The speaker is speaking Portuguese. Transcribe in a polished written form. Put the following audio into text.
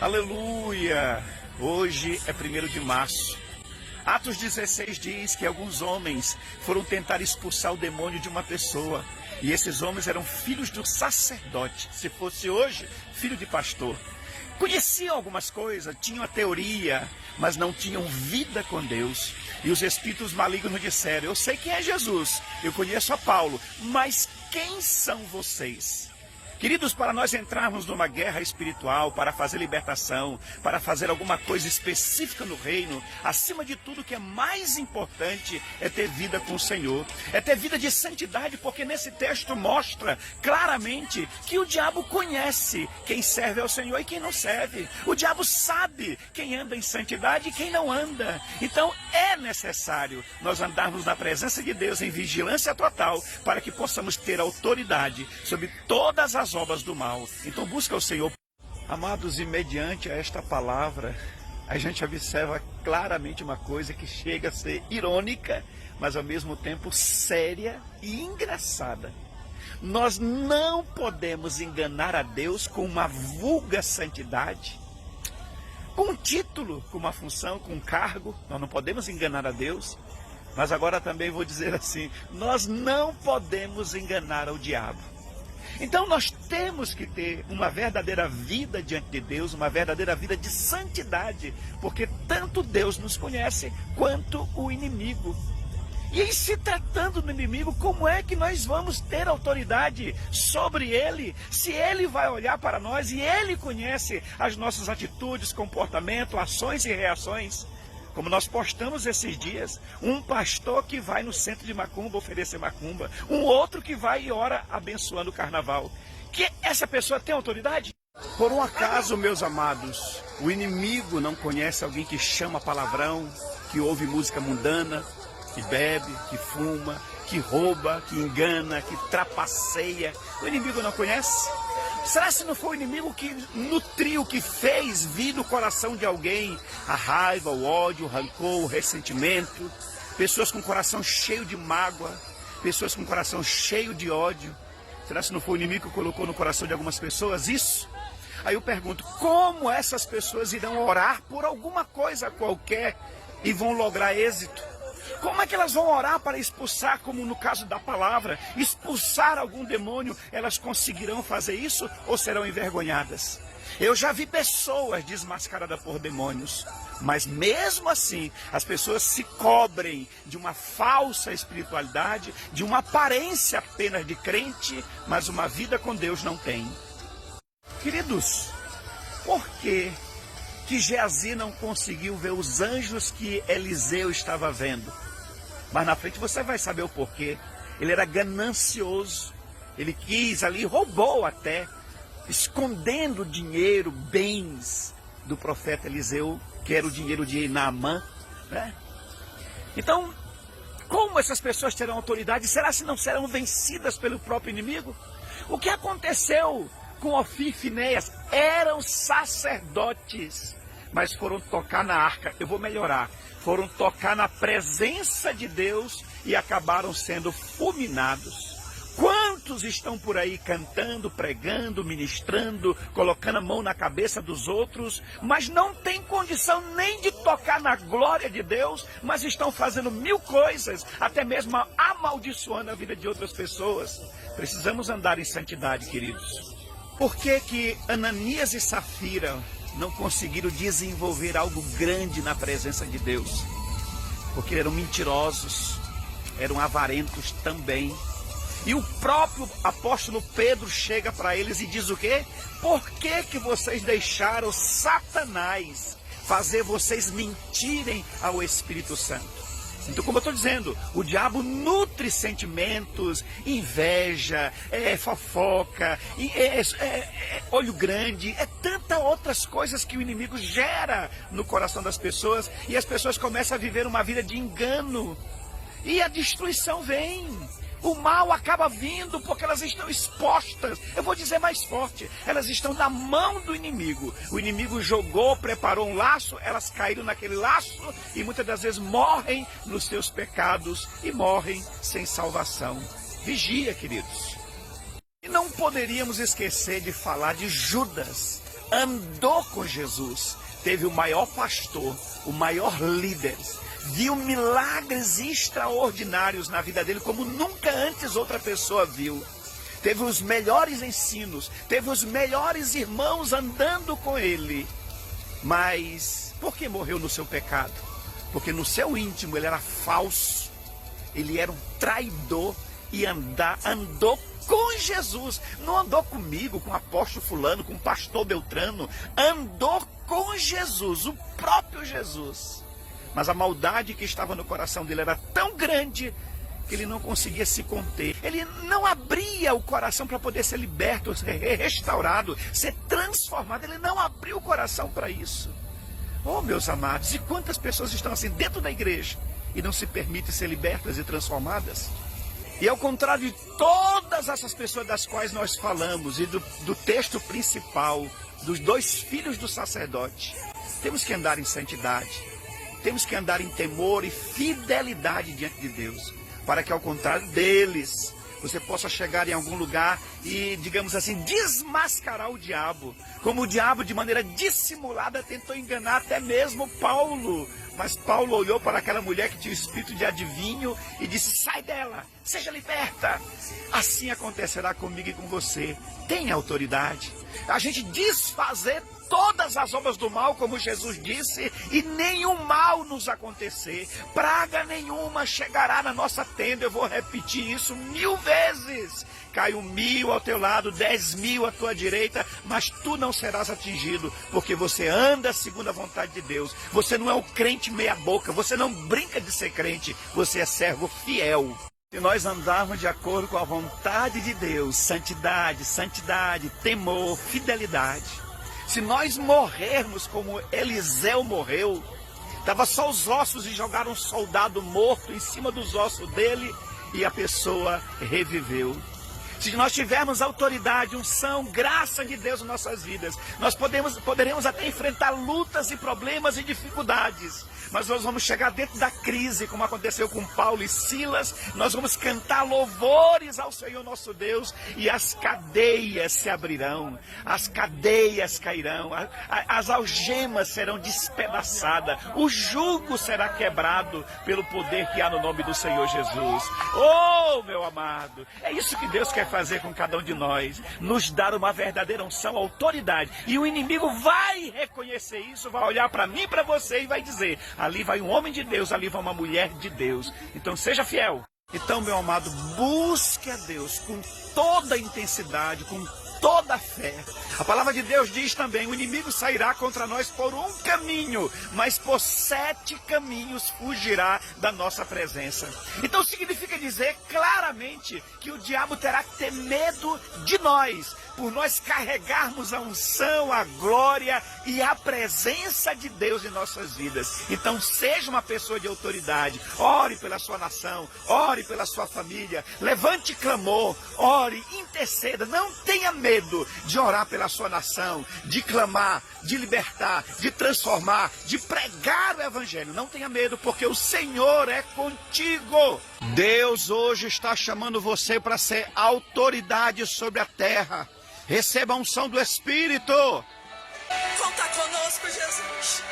Aleluia! Hoje é 1º de março. Atos 16 diz que alguns homens foram tentar expulsar o demônio de uma pessoa. E esses homens eram filhos do sacerdote. Se fosse hoje, filho de pastor. Conheciam algumas coisas, tinham a teoria, mas não tinham vida com Deus. E os espíritos malignos disseram: eu sei quem é Jesus, eu conheço a Paulo, mas quem são vocês? Queridos, para nós entrarmos numa guerra espiritual, para fazer libertação, para fazer alguma coisa específica no reino, acima de tudo, o que é mais importante é ter vida com o Senhor, é ter vida de santidade, porque nesse texto mostra claramente que o diabo conhece quem serve ao Senhor e quem não serve. O diabo sabe quem anda em santidade e quem não anda. Então é necessário nós andarmos na presença de Deus em vigilância total, para que possamos ter autoridade sobre todas as obras do mal. Então busca o Senhor. Amados, e mediante a esta palavra, a gente observa claramente uma coisa que chega a ser irônica, mas ao mesmo tempo séria e engraçada. Nós não podemos enganar a Deus com uma vulga santidade, com um título, com uma função, com um cargo. Nós não podemos enganar a Deus. Mas agora também vou dizer assim, nós não podemos enganar o diabo. Então nós temos que ter uma verdadeira vida diante de Deus, uma verdadeira vida de santidade, porque tanto Deus nos conhece quanto o inimigo. E em se tratando do inimigo, como é que nós vamos ter autoridade sobre ele, se ele vai olhar para nós e ele conhece as nossas atitudes, comportamento, ações e reações? Como nós postamos esses dias, um pastor que vai no centro de macumba oferecer macumba, um outro que vai e ora abençoando o carnaval. Que essa pessoa tem autoridade? Por um acaso, meus amados, o inimigo não conhece alguém que chama palavrão, que ouve música mundana, que bebe, que fuma, que rouba, que engana, que trapaceia? O inimigo não conhece? Será que não foi o inimigo que nutriu, que fez vir no coração de alguém a raiva, o ódio, o rancor, o ressentimento? Pessoas com o coração cheio de mágoa, pessoas com o coração cheio de ódio. Será que não foi o inimigo que colocou no coração de algumas pessoas isso? Aí eu pergunto, como essas pessoas irão orar por alguma coisa qualquer e vão lograr êxito? Como é que elas vão orar para expulsar, como no caso da palavra, expulsar algum demônio? Elas conseguirão fazer isso ou serão envergonhadas? Eu já vi pessoas desmascaradas por demônios, mas mesmo assim, as pessoas se cobrem de uma falsa espiritualidade, de uma aparência apenas de crente, mas uma vida com Deus não tem. Queridos, por que Geazi não conseguiu ver os anjos que Eliseu estava vendo? Mas na frente você vai saber o porquê. Ele era ganancioso. Ele quis ali, roubou até, escondendo dinheiro, bens do profeta Eliseu, que era o dinheiro de Naamã, né? Então, como essas pessoas terão autoridade? Será que não serão vencidas pelo próprio inimigo? O que aconteceu com Ofni e Finéias? Eram sacerdotes, mas foram tocar na arca. Eu vou melhorar. Foram tocar na presença de Deus e acabaram sendo fulminados. Quantos estão por aí cantando, pregando, ministrando, colocando a mão na cabeça dos outros, mas não tem condição nem de tocar na glória de Deus, mas estão fazendo mil coisas, até mesmo amaldiçoando a vida de outras pessoas? Precisamos andar em santidade, queridos. Por que Ananias e Safira não conseguiram desenvolver algo grande na presença de Deus? Porque eram mentirosos, eram avarentos também. E o próprio apóstolo Pedro chega para eles e diz o quê? Por que vocês deixaram Satanás fazer vocês mentirem ao Espírito Santo? Então, como eu estou dizendo, o diabo nutre sentimentos, inveja, fofoca, olho grande, tantas outras coisas que o inimigo gera no coração das pessoas, e as pessoas começam a viver uma vida de engano, e a destruição vem. O mal acaba vindo porque elas estão expostas. Eu vou dizer mais forte, elas estão na mão do inimigo. O inimigo jogou, preparou um laço, elas caíram naquele laço e muitas das vezes morrem nos seus pecados e morrem sem salvação. Vigia, queridos. E não poderíamos esquecer de falar de Judas, andou com Jesus, teve o maior pastor, o maior líder, viu milagres extraordinários na vida dele como nunca antes outra pessoa viu. Teve os melhores ensinos, teve os melhores irmãos andando com ele. Mas por que morreu no seu pecado? Porque no seu íntimo ele era falso, ele era um traidor e andou com Jesus. Não andou comigo, com o apóstolo fulano, com o pastor Beltrano. Andou com Jesus, o próprio Jesus. Mas a maldade que estava no coração dele era tão grande que ele não conseguia se conter. Ele não abria o coração para poder ser liberto, ser restaurado, ser transformado. Ele não abriu o coração para isso. Oh, meus amados, e quantas pessoas estão assim dentro da igreja e não se permitem ser libertas e transformadas? E ao contrário de todas essas pessoas das quais nós falamos e do texto principal, dos dois filhos do sacerdote, temos que andar em santidade, temos que andar em temor e fidelidade diante de Deus, para que ao contrário deles, você possa chegar em algum lugar e, digamos assim, desmascarar o diabo. Como o diabo, de maneira dissimulada, tentou enganar até mesmo Paulo. Mas Paulo olhou para aquela mulher que tinha o espírito de adivinho e disse: sai dela, seja liberta. Assim acontecerá comigo e com você. Tenha autoridade. A gente desfazer todas as obras do mal, como Jesus disse, e nenhum mal nos acontecer. Praga nenhuma chegará na nossa tenda. Eu vou repetir isso 1000 vezes. Cai 1000 ao teu lado, 10.000 à tua direita, mas tu não serás atingido, porque você anda segundo a vontade de Deus. Você não é um crente meia boca, você não brinca de ser crente, você é servo fiel. Se nós andarmos de acordo com a vontade de Deus, santidade, temor, fidelidade. Se nós morrermos como Eliseu morreu, estava só os ossos e jogaram um soldado morto em cima dos ossos dele e a pessoa reviveu. Se nós tivermos autoridade, unção, graça de Deus em nossas vidas, nós poderemos até enfrentar lutas e problemas e dificuldades. Mas nós vamos chegar dentro da crise, como aconteceu com Paulo e Silas. Nós vamos cantar louvores ao Senhor nosso Deus e as cadeias se abrirão, as cadeias cairão, as algemas serão despedaçadas, o jugo será quebrado pelo poder que há no nome do Senhor Jesus. Oh, meu amado, é isso que Deus quer fazer com cada um de nós, nos dar uma verdadeira unção, autoridade. E o inimigo vai reconhecer isso, vai olhar para mim e para você e vai dizer: ali vai um homem de Deus, ali vai uma mulher de Deus. Então seja fiel. Então, meu amado, busque a Deus com toda a intensidade, com toda a fé. A palavra de Deus diz também: o inimigo sairá contra nós por um caminho, mas por 7 caminhos fugirá da nossa presença. Então significa dizer claramente que o diabo terá que ter medo de nós, por nós carregarmos a unção, a glória e a presença de Deus em nossas vidas. Então seja uma pessoa de autoridade, ore pela sua nação, ore pela sua família, levante clamor, ore, interceda, não tenha medo de orar pela sua nação, de clamar, de libertar, de transformar, de pregar o evangelho. Não tenha medo, porque o Senhor é contigo. Deus hoje está chamando você para ser autoridade sobre a terra. Receba a unção do Espírito. Conta conosco, Jesus.